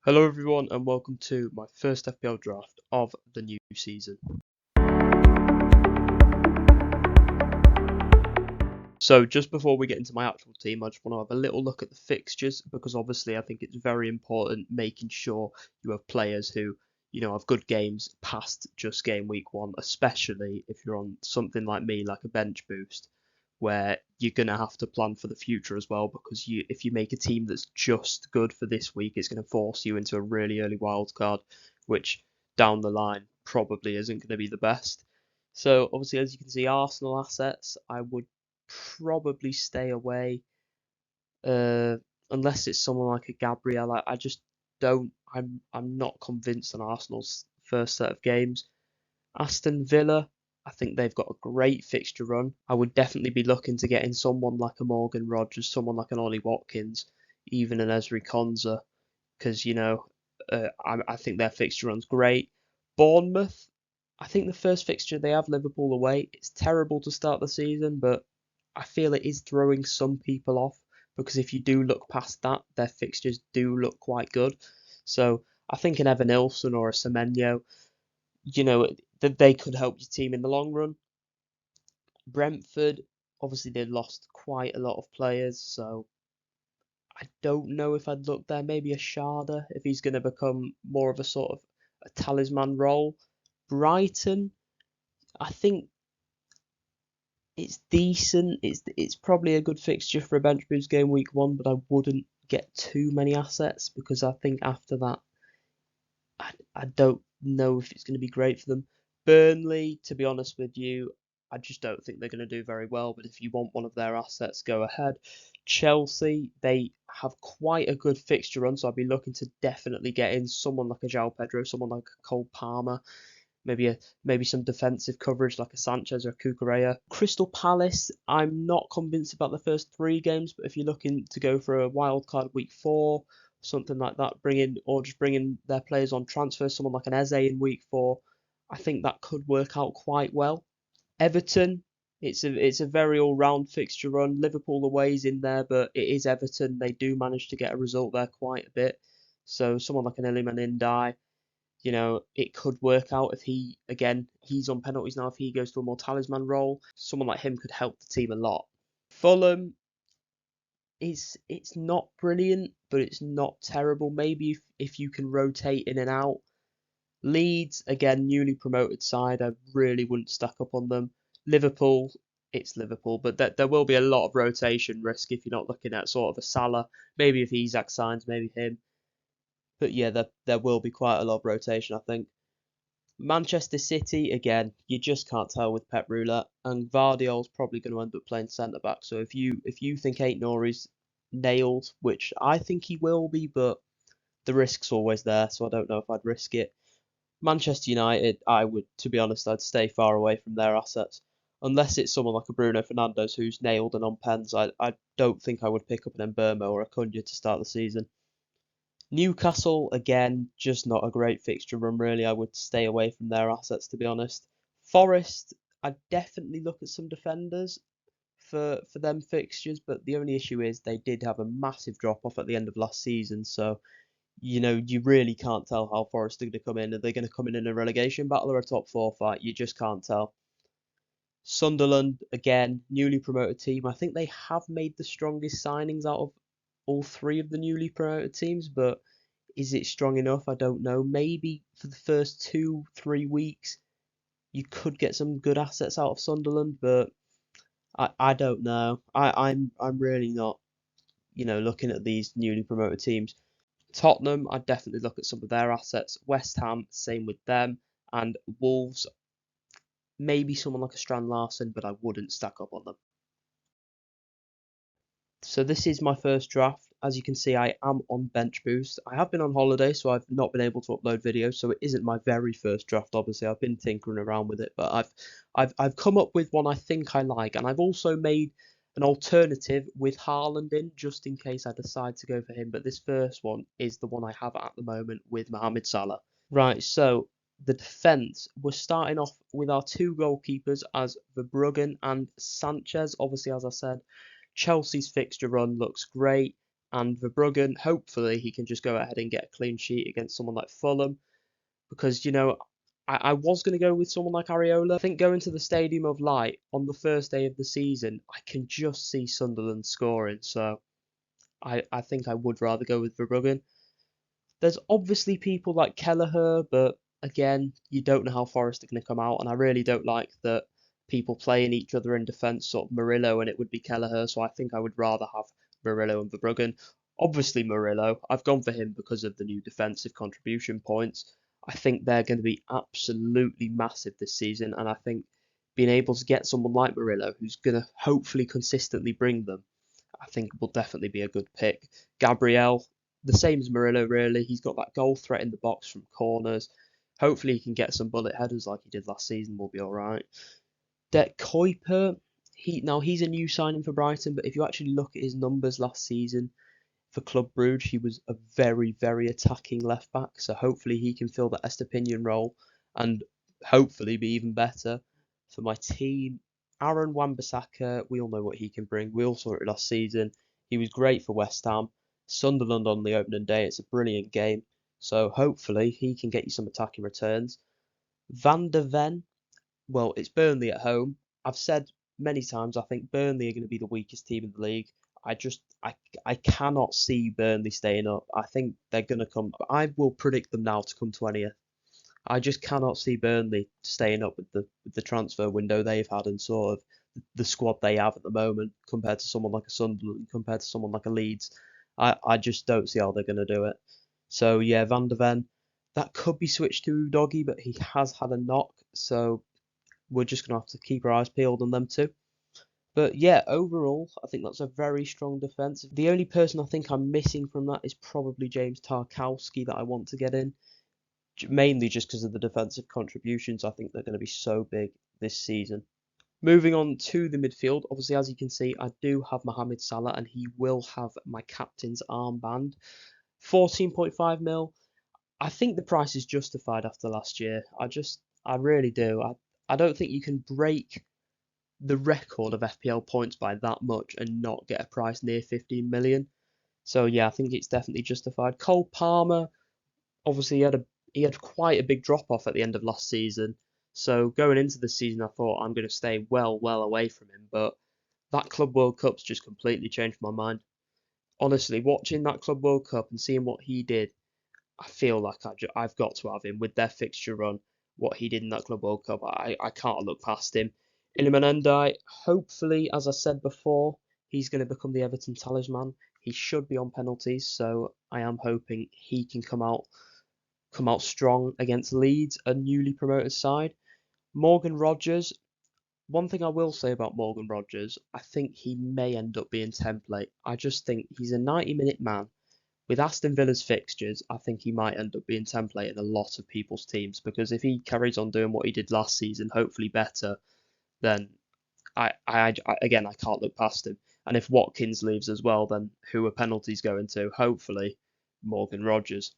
Hello everyone and welcome to my first FPL draft of the new season. So just before we get into my actual team, I just want to have a little look at the fixtures because obviously I think it's very important making sure you have players who, have good games past just game week 1, especially if you're on something like me, like a bench boost, where you're going to have to plan for the future as well because if you make a team that's just good for this week, it's going to force you into a really early wild card, which down the line probably isn't going to be the best. So obviously, as you can see, Arsenal assets, I would probably stay away uh, unless it's someone like a Gabriel. I just don't. I'm not convinced on Arsenal's first set of games. Aston Villa, I think they've got a great fixture run. I would definitely be looking to get in someone like a Morgan Rogers, someone like an Ollie Watkins, even an Ezri Konsa, because I think their fixture run's great. Bournemouth, I think the first fixture they have Liverpool away. It's terrible to start the season, but I feel it is throwing some people off because if you do look past that, their fixtures do look quite good. So I think an Evan Nilsson or a Semenyo, that they could help your team in the long run. Brentford, obviously they lost quite a lot of players, so I don't know if I'd look there. Maybe a Sharda if he's going to become more of a sort of a talisman role. Brighton, I think it's decent. It's probably a good fixture for a bench boost game week 1, but I wouldn't get too many assets because I think after that I don't know if it's going to be great for them. Burnley, to be honest with you, I just don't think they're going to do very well. But if you want one of their assets, go ahead. Chelsea, they have quite a good fixture run, so I'd be looking to definitely get in someone like a João Pedro, someone like a Cole Palmer, maybe some defensive coverage like a Sanchez or a Cucurella. Crystal Palace, I'm not convinced about the first 3 games, but if you're looking to go for a wild card week 4, something like that, just bring in their players on transfer, someone like an Eze in week 4, I think that could work out quite well. Everton, it's a very all-round fixture run. Liverpool away's in there, but it is Everton. They do manage to get a result there quite a bit. So someone like an Iliman Ndiaye, it could work out if he's on penalties now. If he goes to a more talisman role, someone like him could help the team a lot. Fulham, it's not brilliant, but it's not terrible. Maybe if you can rotate in and out. Leeds, again, newly promoted side. I really wouldn't stack up on them. Liverpool, it's Liverpool, but there will be a lot of rotation risk if you're not looking at sort of a Salah. Maybe if Isak signs, maybe him. But yeah, there will be quite a lot of rotation, I think. Manchester City, again, you just can't tell with Pep Roulette, and Vardiol's probably going to end up playing centre back. So if you think Aït-Nouri's nailed, which I think he will be, but the risk's always there, so I don't know if I'd risk it. Manchester United, to be honest, I'd stay far away from their assets. Unless it's someone like a Bruno Fernandes who's nailed and on pens, I don't think I would pick up an Mbeumo or a Cunha to start the season. Newcastle, again, just not a great fixture run, really. I would stay away from their assets, to be honest. Forest, I'd definitely look at some defenders for them fixtures, but the only issue is they did have a massive drop off at the end of last season, so you really can't tell how Forest are going to come in. Are they going to come in a relegation battle or a top 4 fight? You just can't tell. Sunderland, again, newly promoted team. I think they have made the strongest signings out of all 3 of the newly promoted teams, but is it strong enough? I don't know. Maybe for the first 2-3 weeks, you could get some good assets out of Sunderland, but I don't know. I'm really not, looking at these newly promoted teams. Tottenham, I'd definitely look at some of their assets. West Ham, same with them. And Wolves, maybe someone like a Strand Larsen, but I wouldn't stack up on them. So this is my first draft. As you can see, I am on Bench Boost. I have been on holiday, so I've not been able to upload videos. So it isn't my very first draft. Obviously, I've been tinkering around with it, but I've come up with one I think I like, and I've also made an alternative with Haaland in, just in case I decide to go for him. But this first one is the one I have at the moment with Mohamed Salah. Right, so the defence, we're starting off with our 2 goalkeepers as Verbruggen and Sanchez. Obviously, as I said, Chelsea's fixture run looks great. And Verbruggen, hopefully he can just go ahead and get a clean sheet against someone like Fulham. Because, I was going to go with someone like Areola. I think going to the Stadium of Light on the first day of the season, I can just see Sunderland scoring. So I think I would rather go with Verbruggen. There's obviously people like Kelleher, but again, you don't know how Forest are going to come out, and I really don't like that people playing each other in defence, sort of Murillo, and it would be Kelleher, so I think I would rather have Murillo and Verbruggen. Obviously, Murillo, I've gone for him because of the new defensive contribution points. I think they're going to be absolutely massive this season, and I think being able to get someone like Murillo, who's going to hopefully consistently bring them, I think will definitely be a good pick. Gabriel, the same as Murillo, really. He's got that goal threat in the box from corners. Hopefully, he can get some bullet headers like he did last season. We'll be all right. Det Kuiper, he's a new signing for Brighton, but if you actually look at his numbers last season for Club Brugge, he was a very, very attacking left back. So hopefully, he can fill that Estepinian role and hopefully be even better for my team. Aaron Wan-Bissaka, we all know what he can bring. We all saw it last season. He was great for West Ham. Sunderland on the opening day, it's a brilliant game. So hopefully he can get you some attacking returns. Van der Ven, well, it's Burnley at home. I've said many times I think Burnley are going to be the weakest team in the league. I cannot see Burnley staying up. I think they're going to come. I will predict them now to come 20th. I just cannot see Burnley staying up with the transfer window they've had and sort of the squad they have at the moment compared to someone like a Sunderland, compared to someone like a Leeds. I just don't see how they're going to do it. So yeah, Van der Ven, that could be switched to Udogie, but he has had a knock, so we're just going to have to keep our eyes peeled on them too. But yeah, overall, I think that's a very strong defence. The only person I think I'm missing from that is probably James Tarkowski that I want to get in, mainly just because of the defensive contributions. I think they're going to be so big this season. Moving on to the midfield, obviously, as you can see, I do have Mohamed Salah, and he will have my captain's armband. 14.5 mil. I think the price is justified after last year. I really do. I don't think you can break the record of FPL points by that much and not get a price near 15 million. So yeah, I think it's definitely justified. Cole Palmer, obviously he had quite a big drop off at the end of last season. So going into the season, I thought I'm going to stay well away from him. But that Club World Cup's just completely changed my mind. Honestly, watching that Club World Cup and seeing what he did, I feel like I've got to have him with their fixture run. What he did in that Club World Cup, I can't look past him. Iliman, hopefully, as I said before, he's going to become the Everton talisman. He should be on penalties, so I am hoping he can come out strong against Leeds, a newly promoted side. Morgan Rogers, one thing I will say about Morgan Rogers, I think he may end up being template. I just think he's a 90-minute man. With Aston Villa's fixtures, I think he might end up being template in a lot of people's teams, because if he carries on doing what he did last season, hopefully better, then again, I can't look past him. And if Watkins leaves as well, then who are penalties going to? Hopefully Morgan Rogers.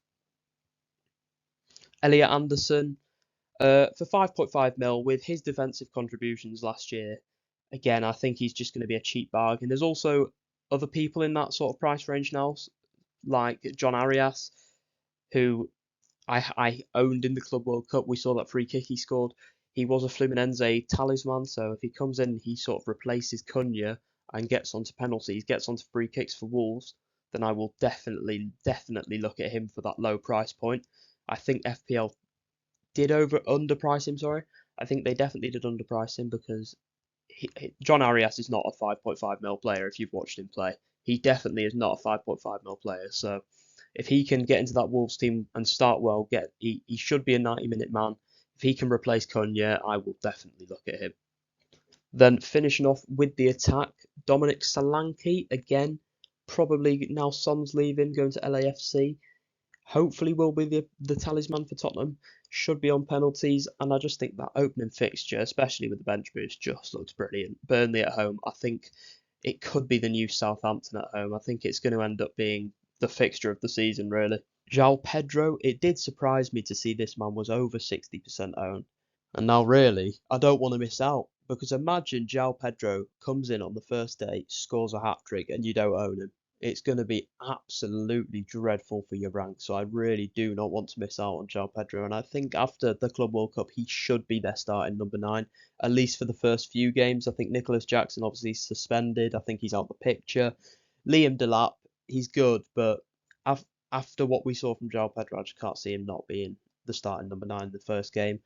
Elliot Anderson, for 5.5 mil with his defensive contributions last year, again, I think he's just going to be a cheap bargain. There's also other people in that sort of price range now, like John Arias, who I owned in the Club World Cup. We saw that free kick he scored. He was a Fluminense talisman, so if he comes in, he sort of replaces Cunha and gets onto penalties, gets onto free kicks for Wolves, then I will definitely look at him for that low price point. I think FPL did underprice him. Sorry, I think they definitely did underprice him because John Arias is not a 5.5 mil player. If you've watched him play, he definitely is not a 5.5 mil player. So if he can get into that Wolves team and start well, he should be a 90-minute man. If he can replace Cunha, I will definitely look at him. Then finishing off with the attack, Dominic Solanke again. Probably now Son's leaving, going to LAFC. Hopefully will be the talisman for Tottenham. Should be on penalties, and I just think that opening fixture, especially with the bench boost, just looks brilliant. Burnley at home, I think it could be the new Southampton at home. I think it's going to end up being the fixture of the season, really. João Pedro, it did surprise me to see this man was over 60% owned. And now, really, I don't want to miss out, because imagine João Pedro comes in on the first day, scores a hat-trick, and you don't own him. it's going to be absolutely dreadful for your rank. So I really do not want to miss out on João Pedro. And I think after the Club World Cup, he should be their starting number 9, at least for the first few games. I think Nicholas Jackson obviously suspended. I think he's out the picture. Liam Delap, he's good, but after what we saw from João Pedro, I just can't see him not being the starting number 9 in the first game.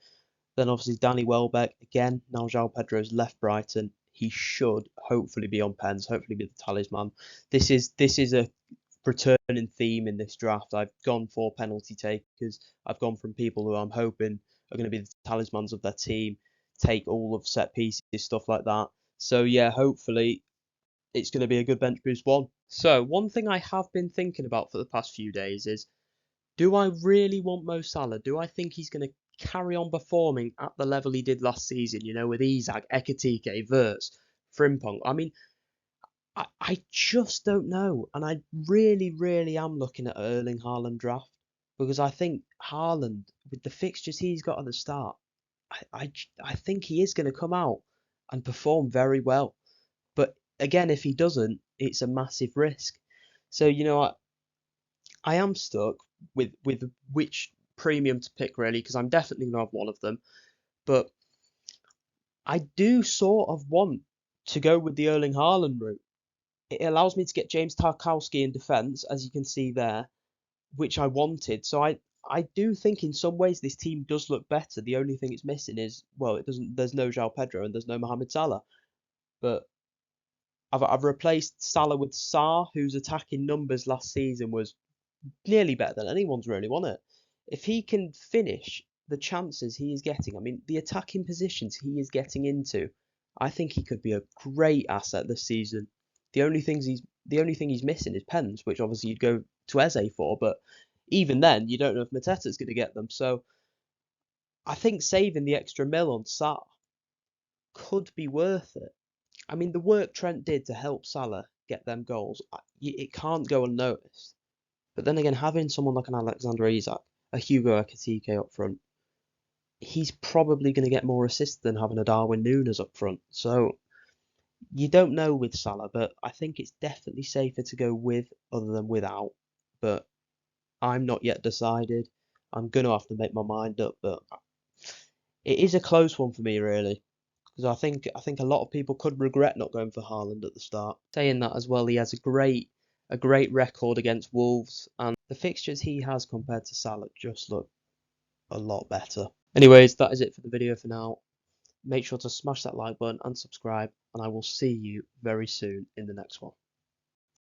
Then obviously Danny Welbeck, again, now João Pedro's left Brighton. He should hopefully be on pens, hopefully be the talisman. This is a returning theme in this draft. I've gone for penalty takers. I've gone from people who I'm hoping are going to be the talismans of their team, take all of set pieces, stuff like that. So yeah, hopefully it's going to be a good bench boost one. So one thing I have been thinking about for the past few days is, do I really want Mo Salah? Do I think he's going to carry on performing at the level he did last season, with Isak, Ekitike, Wirtz, Frimpong? I mean, I just don't know. And I really, really am looking at Erling Haaland draft, because I think Haaland, with the fixtures he's got at the start, I think he is going to come out and perform very well. But again, if he doesn't, it's a massive risk. So, I am stuck with which premium to pick, really, because I'm definitely going to have one of them. But I do sort of want to go with the Erling Haaland route. It allows me to get James Tarkowski in defence, as you can see there, which I wanted. So I do think in some ways this team does look better. The only thing it's missing is, well, it doesn't. There's no João Pedro and there's no Mohamed Salah. But I've replaced Salah with Sarr, whose attacking numbers last season was nearly better than anyone's really, wasn't it? If he can finish the chances he is getting, I mean, the attacking positions he is getting into, I think he could be a great asset this season. The only thing he's missing is pens, which obviously you'd go to Eze for, but even then, you don't know if Mateta's going to get them. So I think saving the extra mil on Sarr could be worth it. I mean, the work Trent did to help Salah get them goals, it can't go unnoticed. But then again, having someone like an Alexander Isak, a Hugo Ekitike up front, he's probably going to get more assists than having a Darwin Núñez up front. So you don't know with Salah, but I think it's definitely safer to go with other than without. But I'm not yet decided. I'm going to have to make my mind up, but it is a close one for me, really. Because I think a lot of people could regret not going for Haaland at the start. Saying that as well, he has a great record against Wolves, and the fixtures he has compared to Salah just look a lot better. Anyways, that is it for the video for now. Make sure to smash that like button and subscribe, and I will see you very soon in the next one.